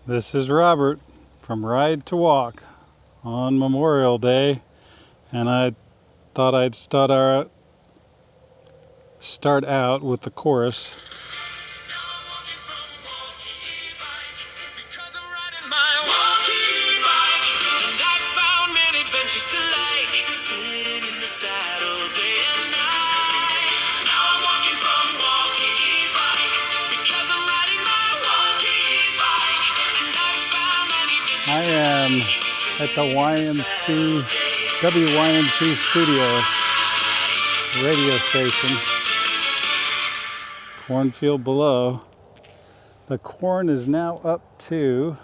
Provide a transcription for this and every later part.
This is Robert from Ride to Walk on Memorial Day, and I thought I'd start out with the chorus. Now I'm walking from Wallke because I'm riding my Wallke bike, and I've found many adventures to like, sitting in the saddle day and night. Now I'm walking from Wallke because I'm riding my Wallke bike, and I've found many adventures I am at the WYMC studio radio station, cornfield below. The corn is now up to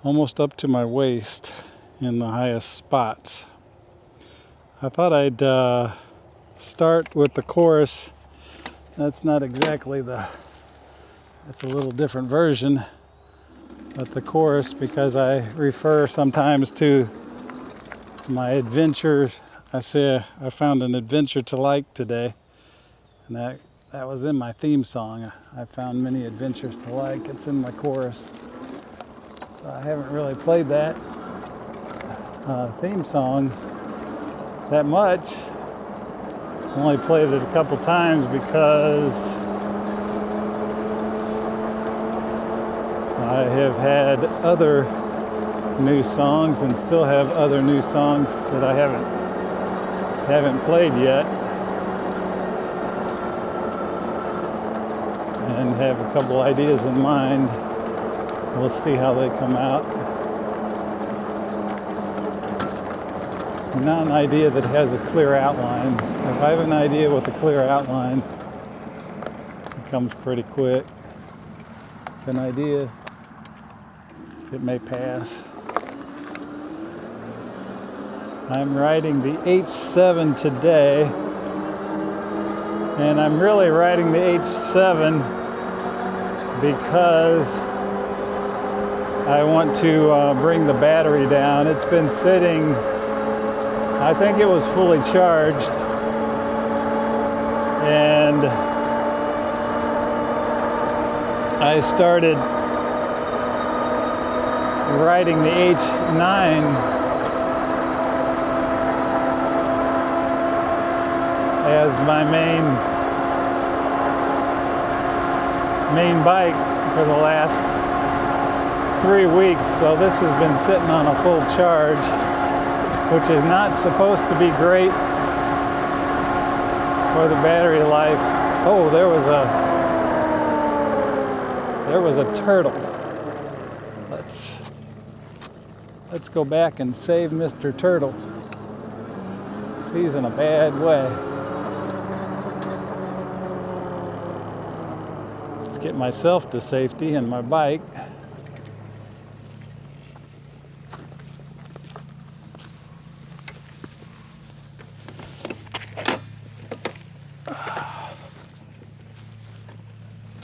almost up to my waist in the highest spots. I thought I'd start with the chorus. That's not exactly it's a little different version, but the chorus, because I refer sometimes to my adventures. I say I found an adventure to like today, and that was in my theme song. I found many adventures to like. It's in my chorus. So I haven't really played that theme song that much. I only played it a couple times because I have had other new songs and still have other new songs that I haven't played yet, and have a couple ideas in mind. We'll see how they come out. Not an idea that has a clear outline. If I have an idea with a clear outline, it comes pretty quick. If an idea, it may pass. I'm riding the H7 today, and I'm really riding the H7 because I want to bring the battery down. It's been sitting, I think it was fully charged, and I started riding the H9 as my main bike for the last 3 weeks. So this has been sitting on a full charge, which is not supposed to be great for the battery life. Oh, there was a turtle. Let's go back and save Mr. Turtle. He's in a bad way. Let's get myself to safety and my bike.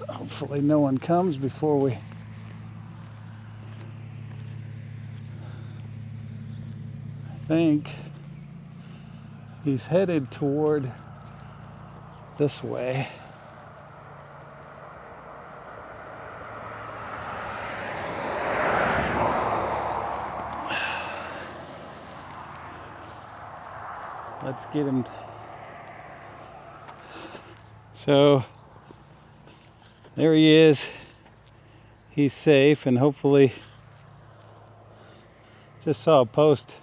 Hopefully no one comes before we... I think he's headed toward this way. Let's get him. So there he is. He's safe, and hopefully, just saw a post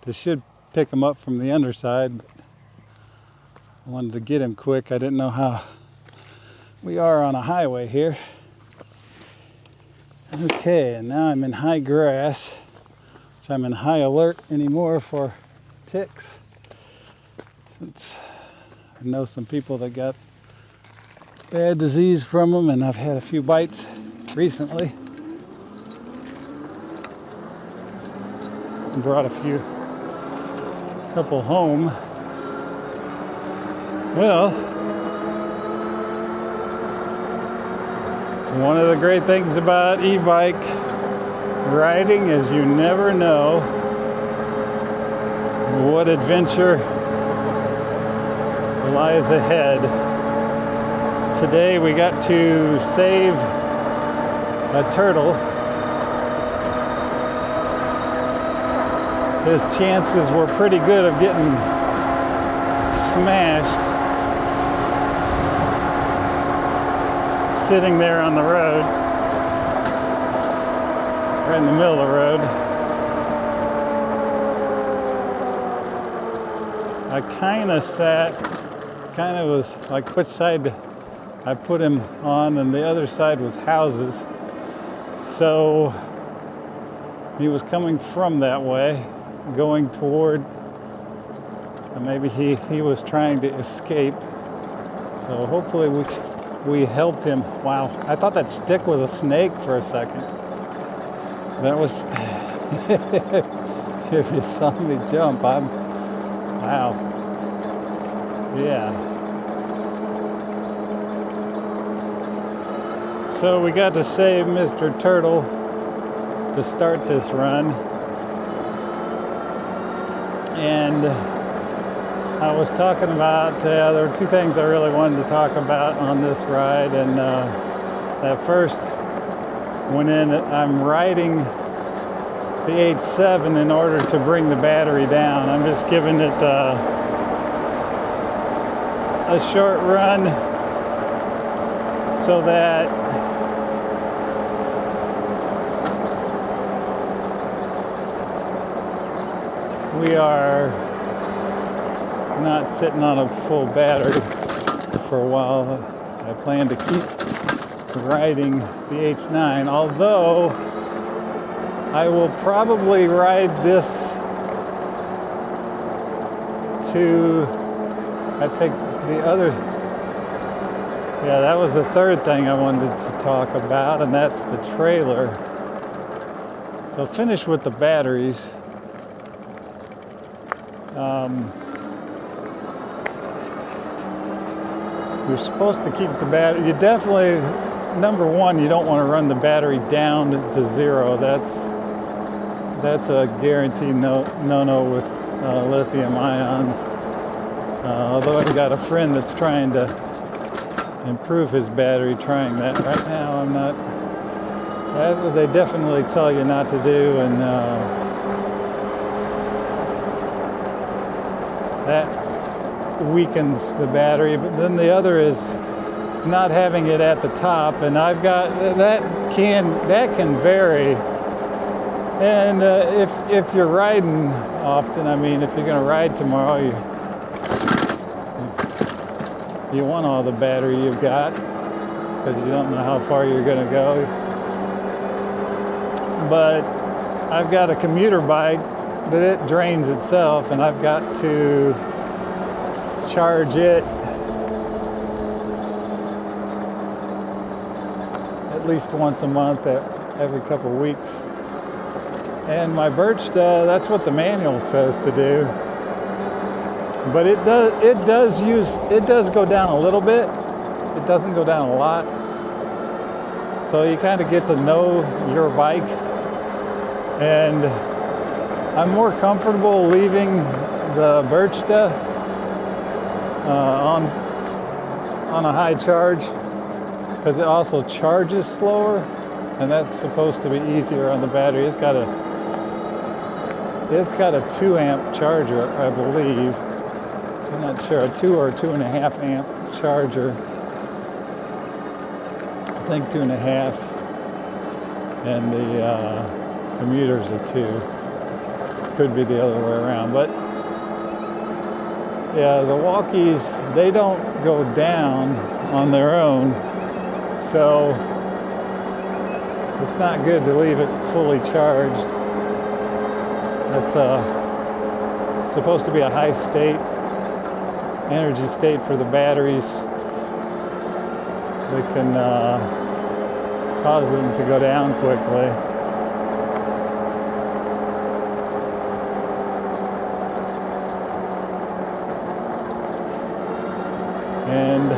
that should pick him up from the underside, but I wanted to get him quick. I didn't know how we are on a highway here. Okay, and now I'm in high grass, which I'm in high alert anymore for ticks. Since I know some people that got bad disease from them, and I've had a few bites recently. And brought a couple home. Well, it's one of the great things about e-bike riding is you never know what adventure lies ahead. Today we got to save a turtle, his chances were pretty good of getting smashed sitting there on the road, right in the middle of the road. I kind of was like which side I put him on, and the other side was houses. So he was coming from that way, going toward, maybe he was trying to escape. So hopefully we helped him. Wow, I thought that stick was a snake for a second. That was, if you saw me jump, wow. Yeah. So we got to save Mr. Turtle to start this run. And I was talking about, there were two things I really wanted to talk about on this ride. And at first, I'm riding the H7 in order to bring the battery down. I'm just giving it a short run so that we are not sitting on a full battery for a while. I plan to keep riding the H9, although I will probably ride this to, I think the other, yeah, that was the third thing I wanted to talk about, and that's the trailer. So finish with the batteries. You're supposed to keep the battery, you definitely, number one, you don't want to run the battery down to zero. That's a guaranteed no with lithium ions. Although I've got a friend that's trying to improve his battery, trying that right now. I'm not, they definitely tell you not to do, and that weakens the battery. But then the other is not having it at the top, and I've got that can vary. And if you're riding often, I mean, if you're going to ride tomorrow, you want all the battery you've got, because you don't know how far you're going to go. But I've got a commuter bike that it drains itself, and I've got to charge it at least once a month, every couple of weeks. And my birch, that's what the manual says to do. But it does go down a little bit. It doesn't go down a lot. So you kind of get to know your bike. And I'm more comfortable leaving the Birchta on a high charge, because it also charges slower, and that's supposed to be easier on the battery. It's got a 2 amp charger, I believe. I'm not sure, a 2 or 2.5 amp charger. I think 2.5, and the commuter's a 2. Could be the other way around, but yeah, the Wallkes, they don't go down on their own, so it's not good to leave it fully charged. It's supposed to be a high state, energy state for the batteries. They can cause them to go down quickly. And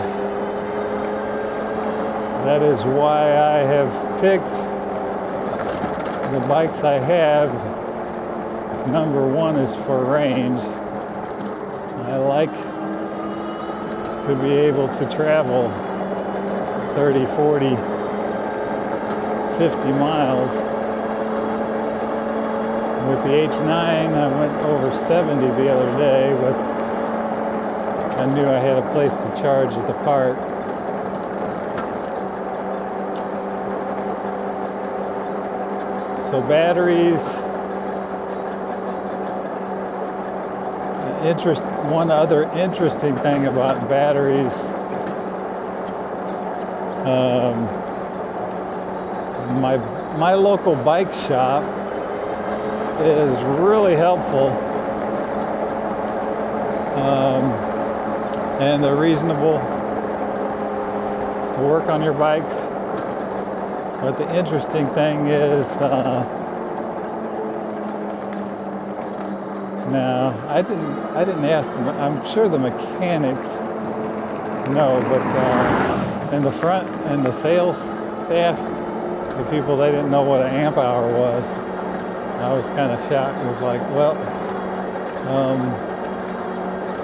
that is why I have picked the bikes I have. Number one is for range. I like to be able to travel 30, 40, 50 miles. With the H9, I went over 70 the other day, but I knew I had a place to charge at the park. So batteries, one other interesting thing about batteries, my local bike shop is really helpful, and they're reasonable to work on your bikes. But the interesting thing is, now I didn't ask them. I'm sure the mechanics know, but in the front and the sales staff, the people, they didn't know what an amp hour was. I was kind of shocked. It was like, well,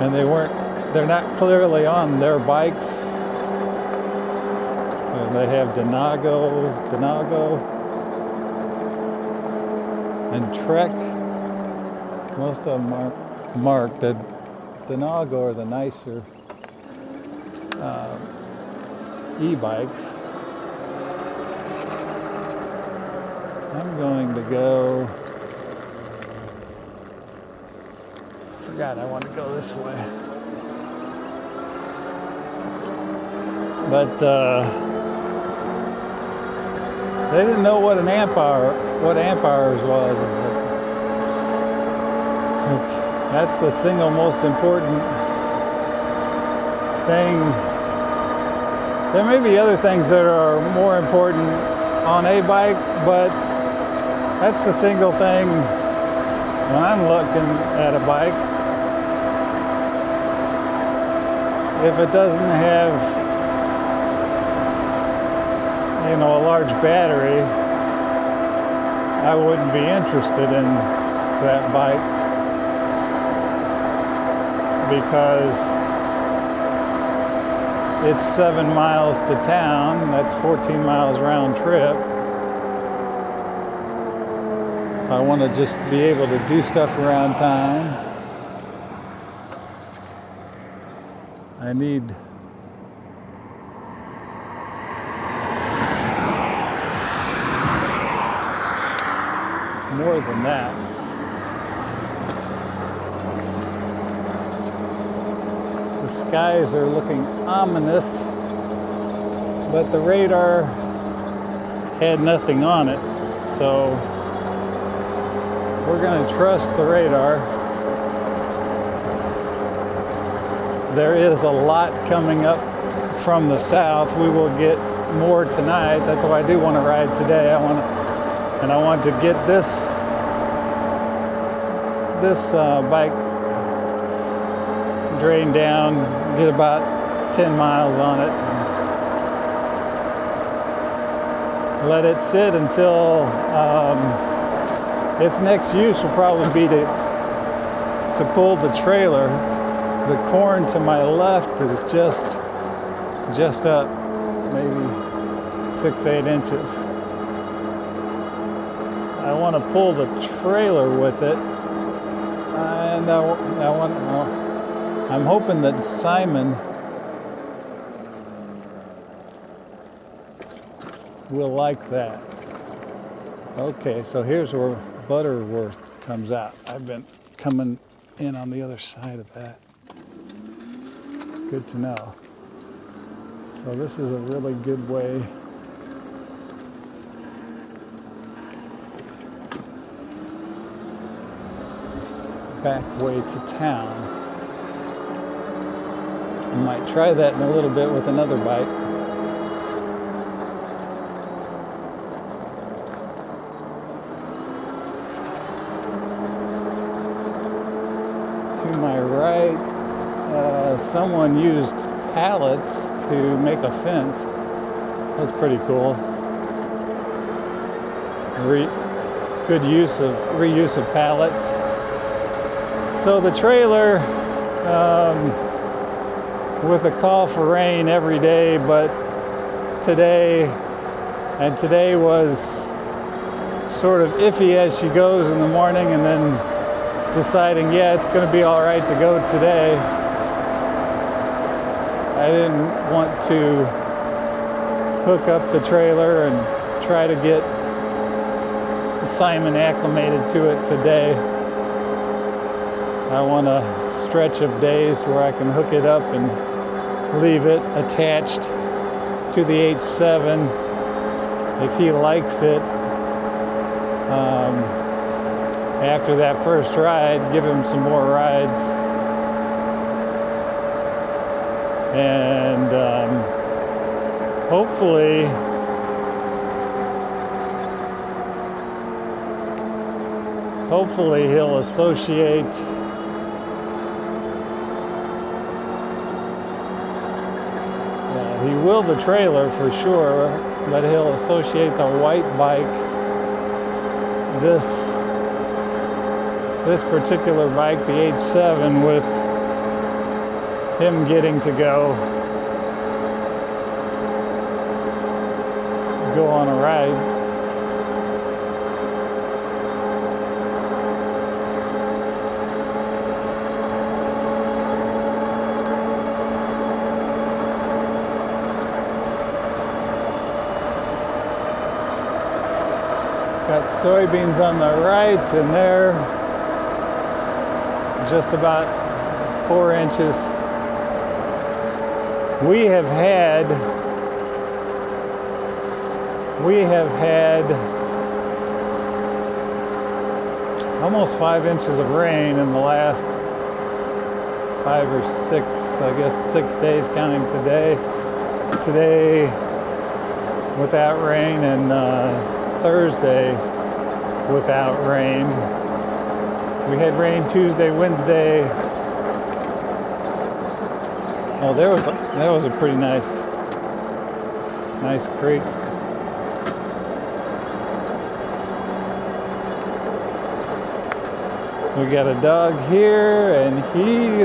and they're not clearly on their bikes. They have Denago, and Trek. Most of them are marked. The Denago are the nicer e-bikes. I'm going to go. Forgot I want to go this way. But they didn't know what amp hours was. That's the single most important thing. There may be other things that are more important on a bike, but that's the single thing when I'm looking at a bike. If it doesn't have, a large battery, I wouldn't be interested in that bike, because it's 7 miles to town. That's 14 miles round trip. I want to just be able to do stuff around town. I need more than that. The skies are looking ominous, but the radar had nothing on it, so we're going to trust the radar. There is a lot coming up from the south. We will get more tonight. That's why I do want to ride today. I want to get this bike drained down, get about 10 miles on it, let it sit until its next use will probably be to pull the trailer. The corn to my left is just up maybe 6-8 inches. I want to pull the trailer with it, and I'm hoping that Simon will like that. Okay, so here's where Butterworth comes out. I've been coming in on the other side of that. Good to know. So this is a really good way back way to town. I might try that in a little bit with another bike. To my right, someone used pallets to make a fence. That's pretty cool. Good reuse of pallets. So the trailer, with a call for rain every day, but today And today was sort of iffy as she goes in the morning, and then deciding, yeah, it's going to be all right to go today. I didn't want to hook up the trailer and try to get Simon acclimated to it today. I want a stretch of days where I can hook it up and leave it attached to the H7 if he likes it. After that first ride, give him some more rides. And hopefully he'll associate he will the trailer for sure, but he'll associate the white bike, this particular bike, the H7, with him getting to go on a ride. Got soybeans on the right, and they're just about 4 inches. We have had almost 5 inches of rain in the last 5 or 6, I guess 6 days counting today. Today without rain, and Thursday without rain. We had rain Tuesday, Wednesday. Oh, that was a pretty nice creek. We got a dog here, and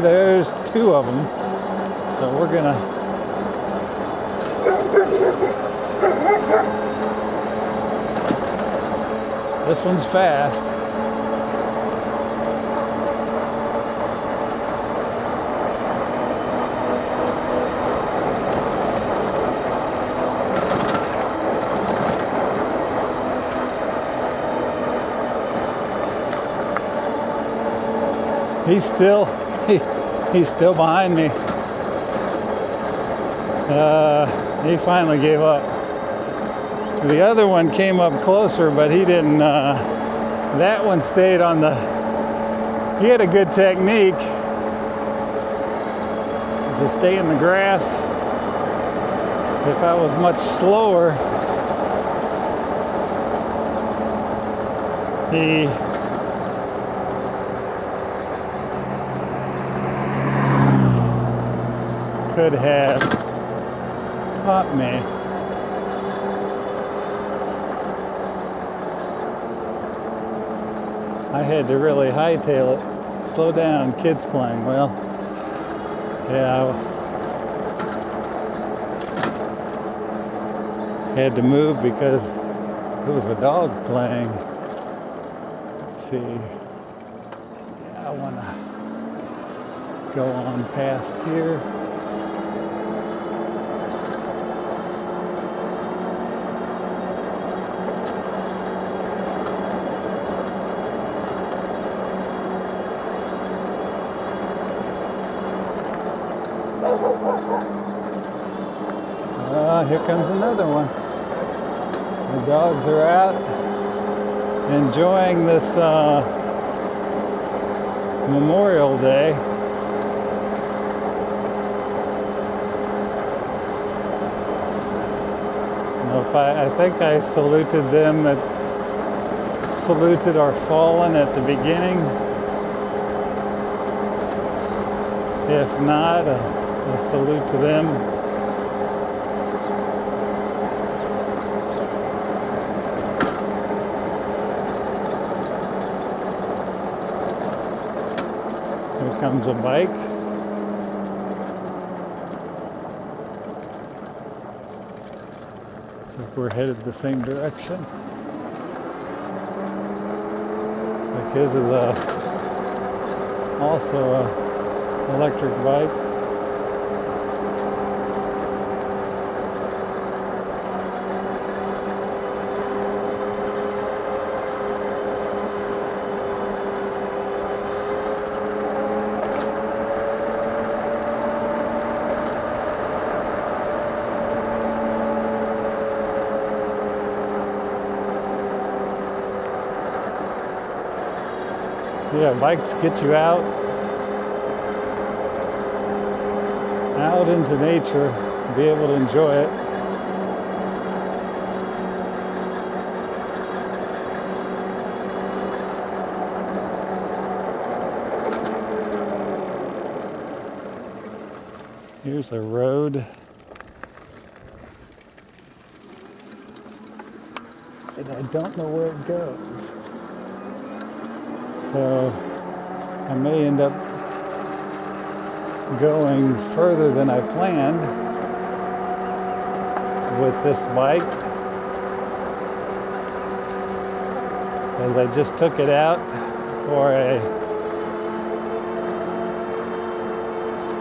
there's 2 of them. So we're gonna this one's fast. He's still behind me. He finally gave up. The other one came up closer, but he didn't. That one stayed on he had a good technique to stay in the grass. If I was much slower, he could have caught me. I had to really hightail it. Slow down, kids playing. Well, yeah, I had to move because it was a dog playing. Let's see. Yeah, I want to go on past here. Here comes another one. The dogs are out enjoying this Memorial Day. I think I saluted them saluted our fallen at the beginning. If not, a salute to them. Here comes a bike. So we're headed the same direction. Like his is also a electric bike. Yeah, bikes get you out into nature, be able to enjoy it. Here's a road. And I don't know where it goes. So I may end up going further than I planned with this bike, as I just took it out for a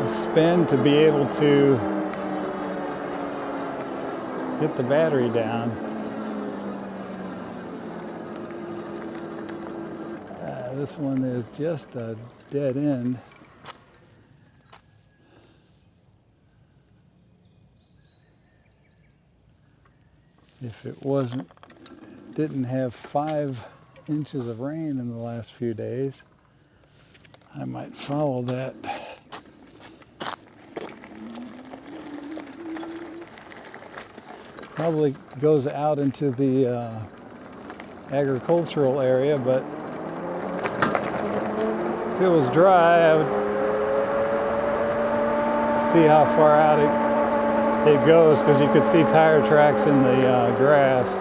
spin to be able to get the battery down. This one is just a dead end. If it didn't have 5 inches of rain in the last few days, I might follow that. Probably goes out into the agricultural area, but if it was dry, I would see how far out it goes, because you could see tire tracks in the grass.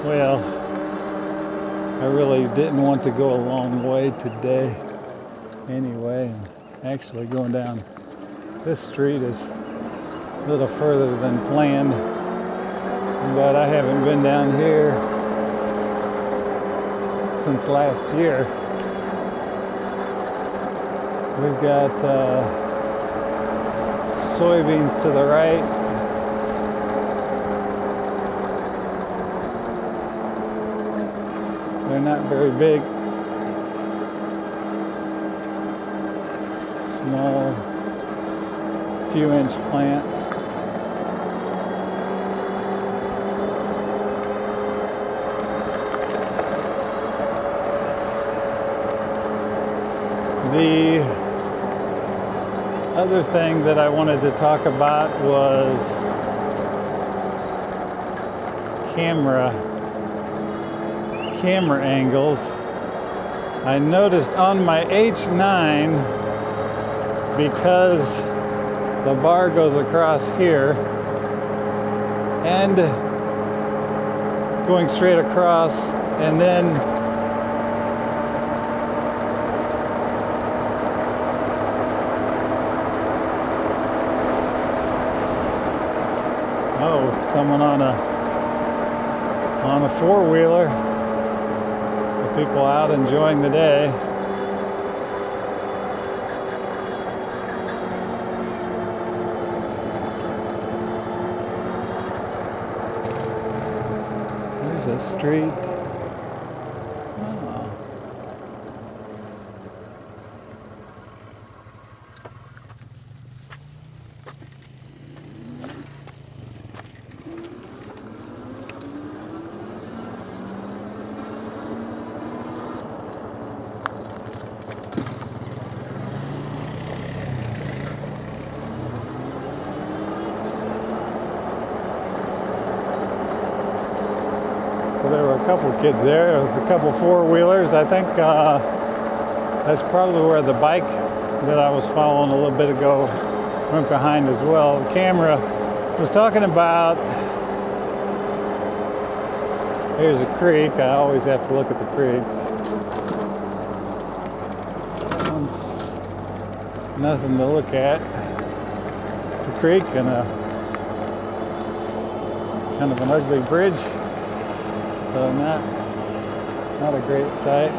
Well, I really didn't want to go a long way today anyway. And actually going down this street is a little further than planned, but I haven't been down here since last year. We've got soybeans to the right. They're not very big. Small, few-inch plants. The other thing that I wanted to talk about was camera angles. I noticed on my H9, because the bar goes across here and going straight across, and then someone on a four-wheeler. So people out enjoying the day. There's a street. There were a couple of kids there, a couple four-wheelers. I think that's probably where the bike that I was following a little bit ago went behind as well. The camera was talking about, here's a creek. I always have to look at the creeks. nothing to look at. It's a creek and a kind of an ugly bridge, so not a great sight.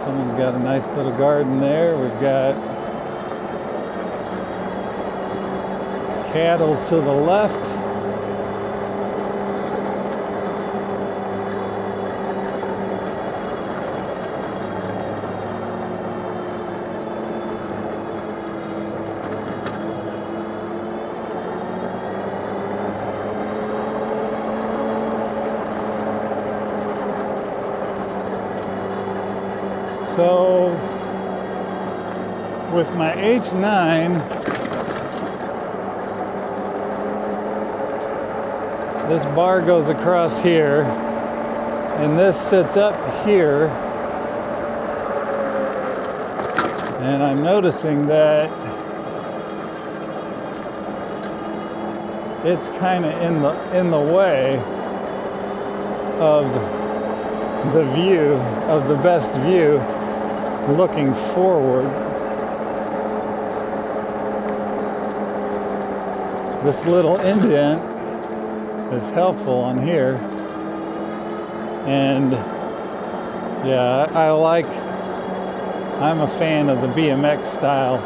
Someone's got a nice little garden there. We've got cattle to the left. So with my H9, this bar goes across here, and this sits up here, and I'm noticing that it's kind of in the way of the view, of the best view looking forward. This little indent is helpful on here, and yeah, I'm a fan of the BMX style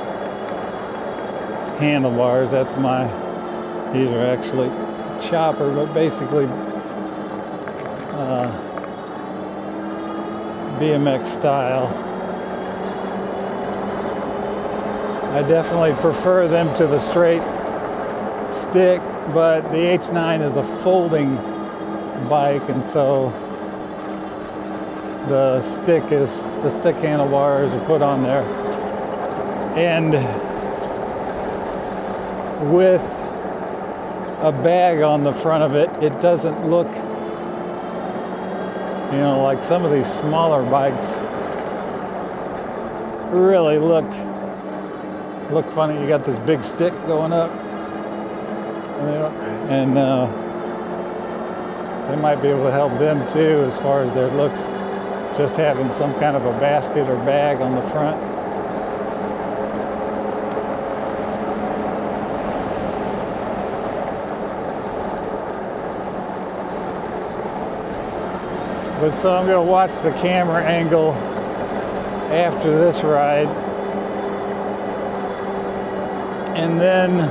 handlebars. These are actually chopper, but basically BMX style. I definitely prefer them to the straight stick, but the H9 is a folding bike, and so the stick handlebars are put on there, and with a bag on the front of it, it doesn't look, like some of these smaller bikes really look funny. You got this big stick going up, and they might be able to help them too as far as their looks, just having some kind of a basket or bag on the front. But so I'm going to watch the camera angle after this ride, and then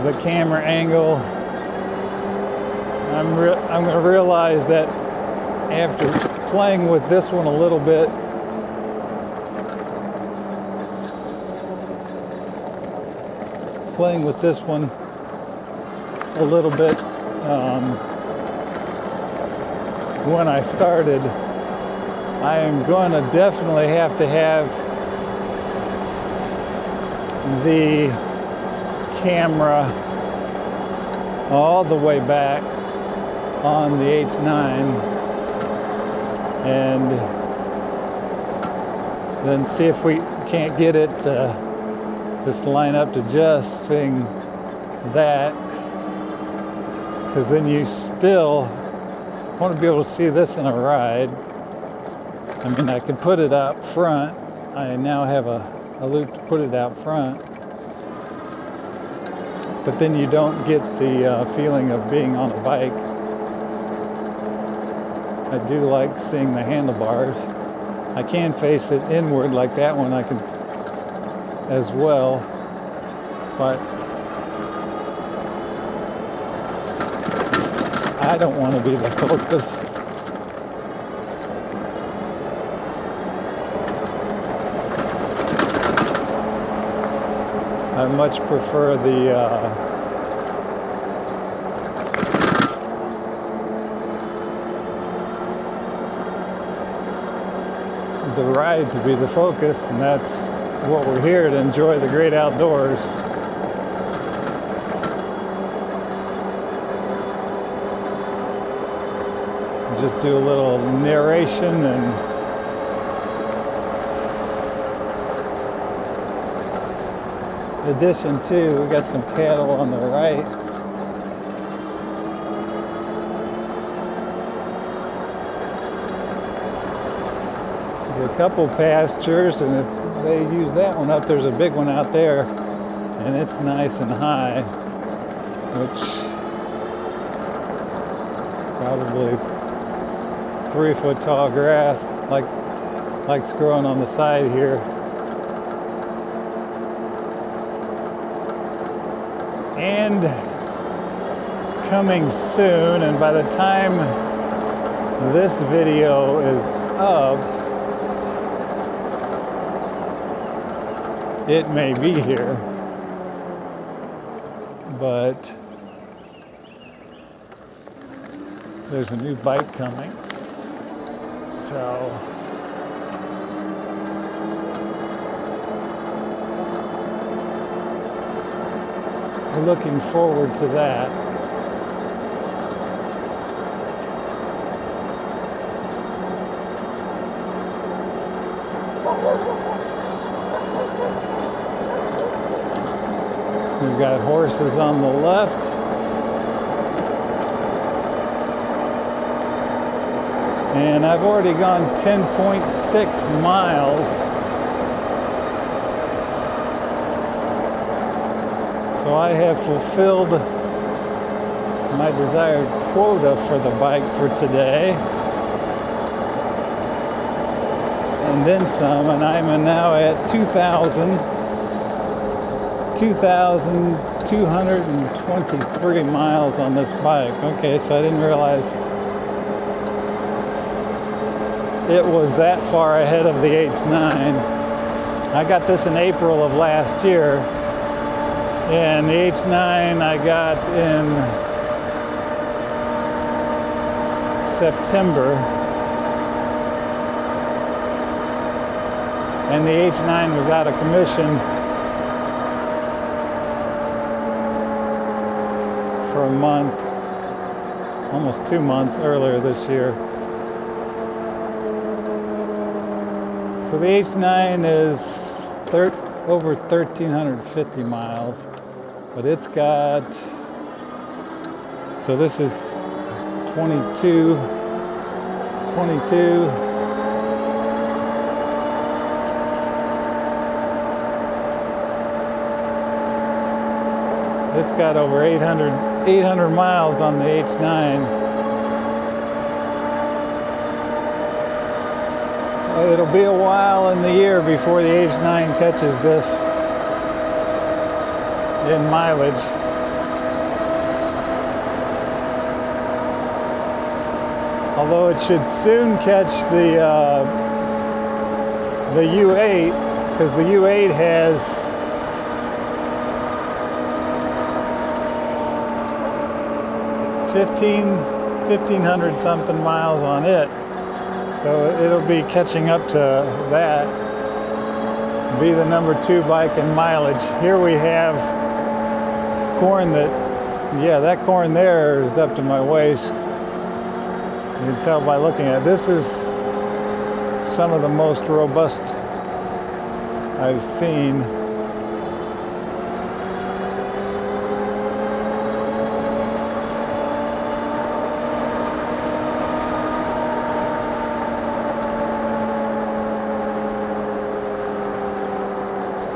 the camera angle, I'm going to realize that after playing with this one a little bit, when I started, I am going to definitely have to have the camera all the way back on the H9, and then see if we can't get it to just line up to just seeing that, because then you still want to be able to see this in a ride. I mean, I could put it out front. I now have a loop to put it out front, but then you don't get the feeling of being on a bike. I do like seeing the handlebars. I can face it inward like that one, I can as well, but I don't want to be the focus. I much prefer the ride to be the focus, and that's what we're here to enjoy, the great outdoors. Just do a little narration and addition to, we got some cattle on the right. There's a couple pastures, and if they use that one up, there's a big one out there, and it's nice and high, which probably 3-foot tall grass, like's growing on the side here. And coming soon, and by the time this video is up, it may be here, but there's a new bike coming, so we're looking forward to that. We've got horses on the left. And I've already gone 10.6 miles. So I have fulfilled my desired quota for the bike for today. And then some, and I'm now at 2,223 miles on this bike. Okay, so I didn't realize it was that far ahead of the H9. I got this in April of last year, and the H9 I got in September, and the H9 was out of commission for a month, almost 2 months earlier this year. So the H9 is over 1,350 miles, but it's got, so this is 22. It's got over 800 miles on the H9. So it'll be a while in the year before the H9 catches this in mileage. Although it should soon catch the U8, because the U8 has 1,500 something miles on it, so it'll be catching up to that, be the number 2 bike in mileage. Here we have corn that corn there is up to my waist. You can tell by looking at it. This is some of the most robust I've seen.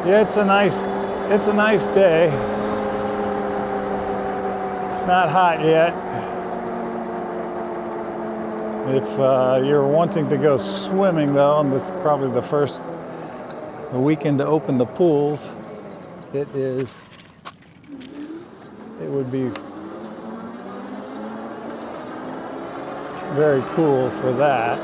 Yeah, it's a nice day. It's not hot yet. If you're wanting to go swimming though, and this is probably the weekend to open the pools, it would be very cool for that.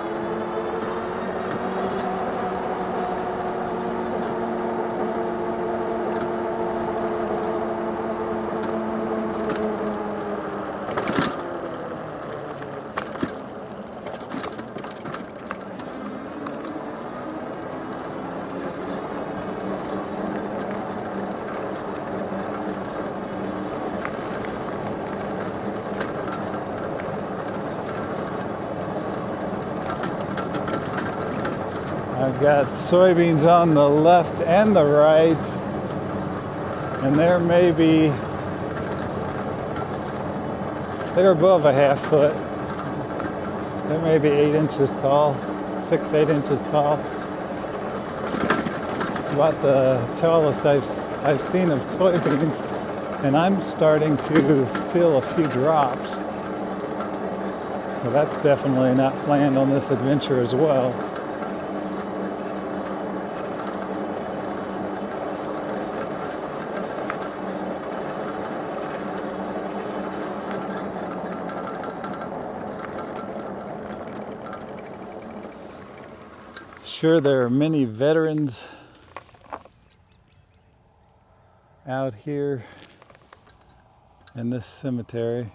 I've got soybeans on the left and the right, and they're above a half foot. They're maybe 8 inches tall, 6-8 inches tall. It's about the tallest I've seen of soybeans, and I'm starting to feel a few drops. So that's definitely not planned on this adventure as well. Sure, there are many veterans out here in this cemetery,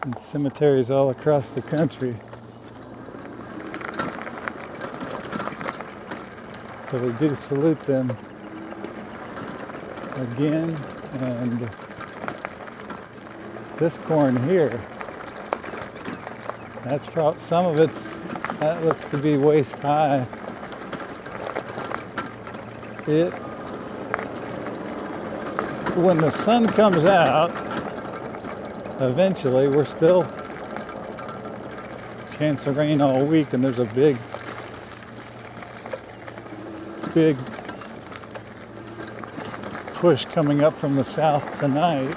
and cemeteries all across the country. So we do salute them again. And this corn here, that's probably, some of that looks to be waist high. When the sun comes out, eventually, we're still chance of rain all week, and there's a big push coming up from the south tonight.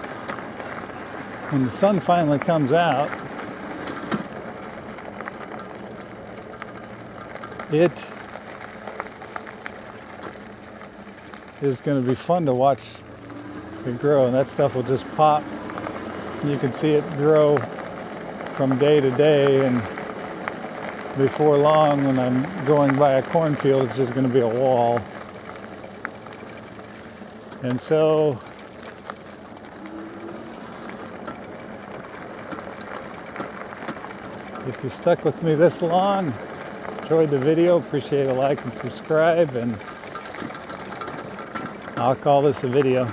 When the sun finally comes out, it is going to be fun to watch it grow, and that stuff will just pop. You can see it grow from day to day, and before long, when I'm going by a cornfield, it's just going to be a wall. And so if you stuck with me this long, enjoyed the video, appreciate a like and subscribe, and I'll call this a video.